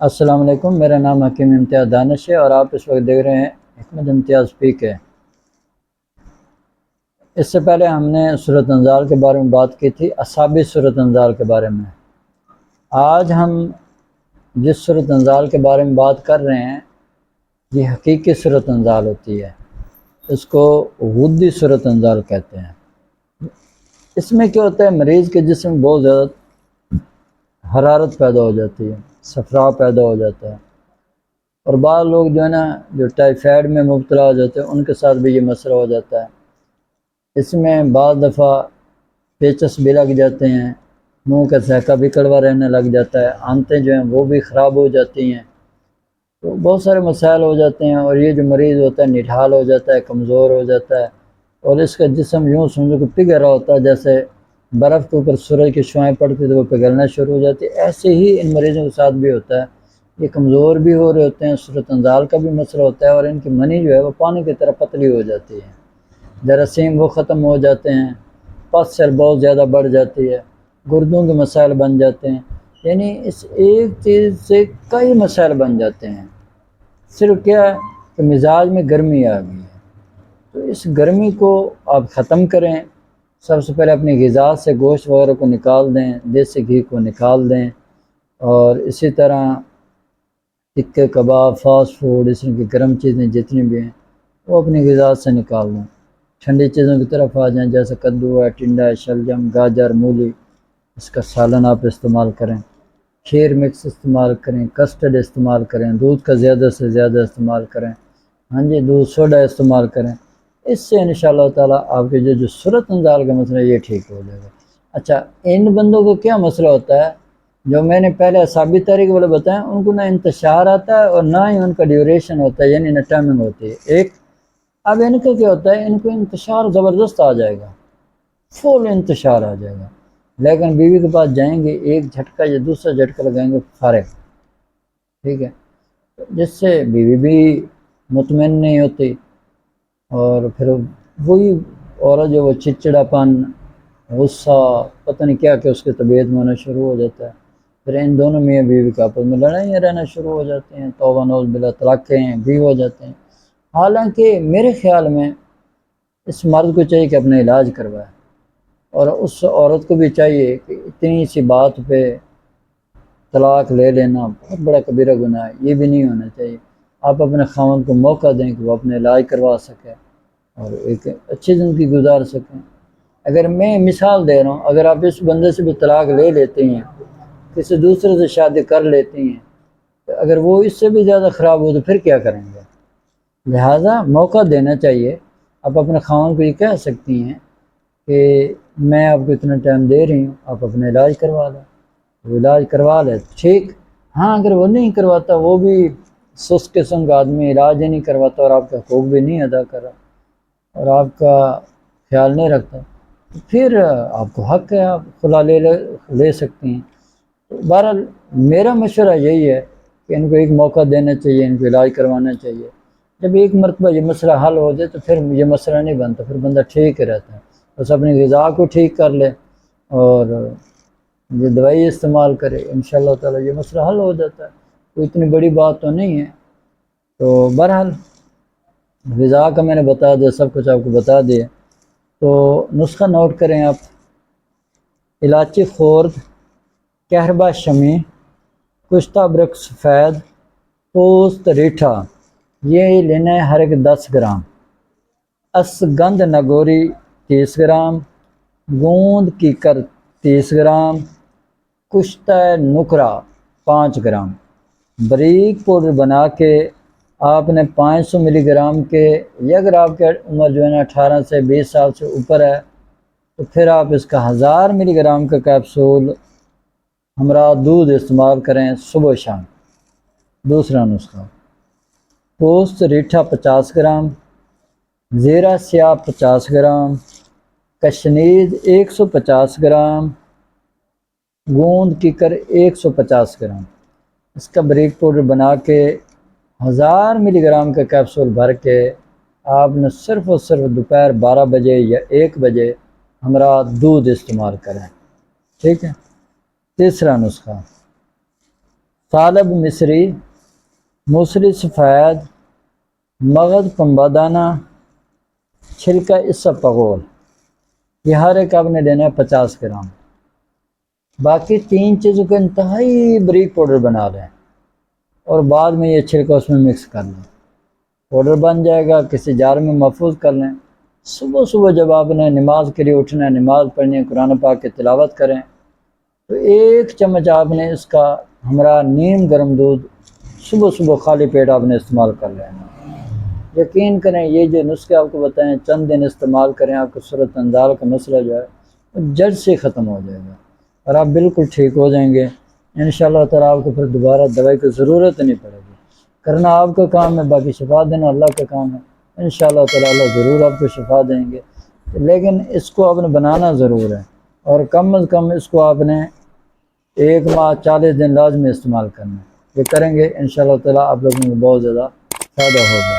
السلام علیکم، میرا نام حکیم امتیاز دانش ہے اور آپ اس وقت دیکھ رہے ہیں حکمت امتیاز پیک ہے۔ اس سے پہلے ہم نے سورۃ انزال کے بارے میں بات کی تھی، اصحابی سورۃ انزال کے بارے میں۔ آج ہم جس سورۃ انزال کے بارے میں بات کر رہے ہیں یہ حقیقی سورۃ انزال ہوتی ہے، اس کو غدی سورۃ انزال کہتے ہیں۔ اس میں کیا ہوتا ہے، مریض کے جسم میں بہت زیادہ حرارت پیدا ہو جاتی ہے، صفرا پیدا ہو جاتا ہے، اور بعض لوگ جو ہے نا جو ٹائیفائڈ میں مبتلا ہو جاتے ہیں ان کے ساتھ بھی یہ مسئلہ ہو جاتا ہے۔ اس میں بعض دفعہ پیچس بھی لگ جاتے ہیں، منہ کا سہکا بھی کڑوا رہنے لگ جاتا ہے، آنتیں جو ہیں وہ بھی خراب ہو جاتی ہیں، تو بہت سارے مسائل ہو جاتے ہیں، اور یہ جو مریض ہوتا ہے نڈھال ہو جاتا ہے، کمزور ہو جاتا ہے، اور اس کا جسم یوں سمجھو کہ پگھل رہا ہوتا ہے، جیسے برف کے اوپر سورج کی شعاعیں پڑتی تو وہ پگھلنا شروع ہو جاتی ہے۔ ایسے ہی ان مریضوں کے ساتھ بھی ہوتا ہے، یہ کمزور بھی ہو رہے ہوتے ہیں، سورۃ انزال کا بھی مسئلہ ہوتا ہے، اور ان کی منی جو ہے وہ پانی کی طرح پتلی ہو جاتی ہے، جراثیم وہ ختم ہو جاتے ہیں، پس سیل بہت زیادہ بڑھ جاتی ہے، گردوں کے مسائل بن جاتے ہیں، یعنی اس ایک چیز سے کئی مسائل بن جاتے ہیں۔ صرف کیا ہے کہ مزاج میں گرمی آ گئی ہے، تو اس گرمی کو آپ ختم کریں۔ سب سے پہلے اپنی غذا سے گوشت وغیرہ کو نکال دیں، دیسی گھی کو نکال دیں، اور اسی طرح ٹکے کباب، فاسٹ فوڈ، اس کی گرم چیزیں جتنی بھی ہیں وہ اپنی غذا سے نکال دیں، ٹھنڈی چیزوں کی طرف آ جائیں، جیسے کدو ہے، ٹنڈا ہے، شلجم، گاجر، مولی، اس کا سالن آپ استعمال کریں، کھیر مکس استعمال کریں، کسٹرڈ استعمال کریں، دودھ کا زیادہ سے زیادہ استعمال کریں، ہاں جی، دودھ سوڈا استعمال کریں۔ اس سے انشاءاللہ تعالیٰ آپ کے جو سورۃ انزال کا مسئلہ ہے یہ ٹھیک ہو جائے گا۔ اچھا، ان بندوں کو کیا مسئلہ ہوتا ہے، جو میں نے پہلے ثابت طریقے والے بتائیں، ان کو نہ انتشار آتا ہے اور نہ ہی ان کا ڈیوریشن ہوتا ہے، یعنی نہ ٹائمنگ ہوتی ہے ایک۔ اب ان کا کیا ہوتا ہے، ان کو انتشار زبردست آ جائے گا، فل انتشار آ جائے گا، لیکن بیوی کے پاس جائیں گے ایک جھٹکا یا دوسرا جھٹکا لگائیں گے فارغ، ٹھیک ہے، جس سے بیوی بھی مطمئن نہیں ہوتی، اور پھر وہی عورت جو وہ چڑچڑا پن، غصہ، پتہ نہیں کیا کہ اس کی طبیعت میں ہونا شروع ہو جاتا ہے، پھر ان دونوں میاں بیوی کا آپس میں لڑائیاں رہنا شروع ہو جاتی ہیں، توبہ نعوذ باللہ، طلاقیں بھی ہو جاتے ہیں۔ حالانکہ میرے خیال میں اس مرد کو چاہیے کہ اپنا علاج کروائے، اور اس عورت کو بھی چاہیے کہ اتنی سی بات پہ طلاق لے لینا بہت بڑا کبیرہ گناہ ہے، یہ بھی نہیں ہونا چاہیے۔ آپ اپنے خاوند کو موقع دیں کہ وہ اپنے علاج کروا سکے اور ایک اچھی زندگی گزار سکیں۔ اگر میں مثال دے رہا ہوں، اگر آپ اس بندے سے بھی طلاق لے لیتے ہیں، کسی دوسرے سے شادی کر لیتی ہیں، تو اگر وہ اس سے بھی زیادہ خراب ہو تو پھر کیا کریں گے؟ لہٰذا موقع دینا چاہیے۔ آپ اپنے خاوند کو یہ کہہ سکتی ہیں کہ میں آپ کو اتنا ٹائم دے رہی ہوں، آپ اپنا علاج کروا لیں، وہ علاج کروا لے ٹھیک۔ ہاں، اگر وہ نہیں کرواتا، وہ بھی سست قسم کا آدمی، علاج ہی نہیں کرواتا اور آپ کا حقوق بھی نہیں ادا کر رہا اور آپ کا خیال نہیں رکھتا، تو پھر آپ کو حق ہے، آپ خلا لے سکتی ہیں۔ بہرحال میرا مشورہ یہی ہے کہ ان کو ایک موقع دینا چاہیے، ان کو علاج کروانا چاہیے۔ جب ایک مرتبہ یہ مسئلہ حل ہو جائے تو پھر یہ مسئلہ نہیں بنتا، پھر بندہ ٹھیک رہتا ہے، بس اپنی غذا کو ٹھیک کر لے اور یہ دوائی استعمال کرے، انشاءاللہ تعالیٰ یہ مسئلہ حل ہو جاتا ہے، کوئی اتنی بڑی بات تو نہیں ہے۔ تو بہرحال غذا کا میں نے بتا دیا، سب کچھ آپ کو بتا دیا، تو نسخہ نوٹ کریں آپ: الائچی خورد، کہربا شمی، کشتہ برک سفید، پوست ریٹھا، یہ لینا ہے ہر ایک 10 گرام، اسگندھ نگوری 30 گرام، گوند کیکر 30 گرام، کشتہ نکرا 5 گرام۔ باریک پاؤڈر بنا کے آپ نے 500 ملی گرام کے، یا اگر آپ کی عمر جو ہے نا 18 سے 20 سال سے اوپر ہے تو پھر آپ اس کا 1000 ملی گرام کا کیپسول ہمراہ دودھ استعمال کریں صبح و شام۔ دوسرا نسخہ: پوست ریٹھا 50 گرام، زیرہ سیاہ 50 گرام، کشنیز 150 گرام، گوند کیکر 150 گرام۔ اس کا باریک پاؤڈر بنا کے 1000 ملی گرام کا کیپسول بھر کے آپ نے صرف اور صرف دوپہر 12 بجے یا 1 بجے ہمراہ دودھ استعمال کریں، ٹھیک ہے۔ تیسرا نسخہ: طالب مصری، موسری سفید، مغز پنبہ دانہ، چھلکا اس پغول، یہ ہر ایک آپ نے لینا ہے 50 گرام۔ باقی 3 چیزوں کا انتہائی بریک پاؤڈر بنا لیں اور بعد میں یہ چھلکا اس میں مکس کر لیں، پاؤڈر بن جائے گا، کسی جار میں محفوظ کر لیں۔ صبح صبح جب آپ نے نماز کے لیے اٹھنا ہے، نماز پڑھنی ہے، قرآن پاک کی تلاوت کریں تو 1 چمچ آپ نے اس کا ہمراہ نیم گرم دودھ صبح صبح خالی پیٹ آپ نے استعمال کر لینا۔ یقین کریں یہ جو نسخے آپ کو بتائیں چند دن استعمال کریں، آپ کو صورت انزال کا مسئلہ جو ہے وہ جڑ سے ختم ہو جائے گا اور آپ بالکل ٹھیک ہو جائیں گے انشاءاللہ تعالیٰ۔ آپ کو پھر دوبارہ دوائی کی ضرورت نہیں پڑے گی، کرنا آپ کا کام ہے، باقی شفا دینا اللہ کا کام ہے۔ انشاءاللہ تعالیٰ اللہ ضرور آپ کو شفا دیں گے، لیکن اس کو آپ نے بنانا ضرور ہے اور کم از کم اس کو آپ نے 1 ماہ 40 دن لازمی استعمال کرنا ہے۔ یہ کریں گے انشاءاللہ تعالیٰ آپ لوگوں کو بہت زیادہ فائدہ ہوگا۔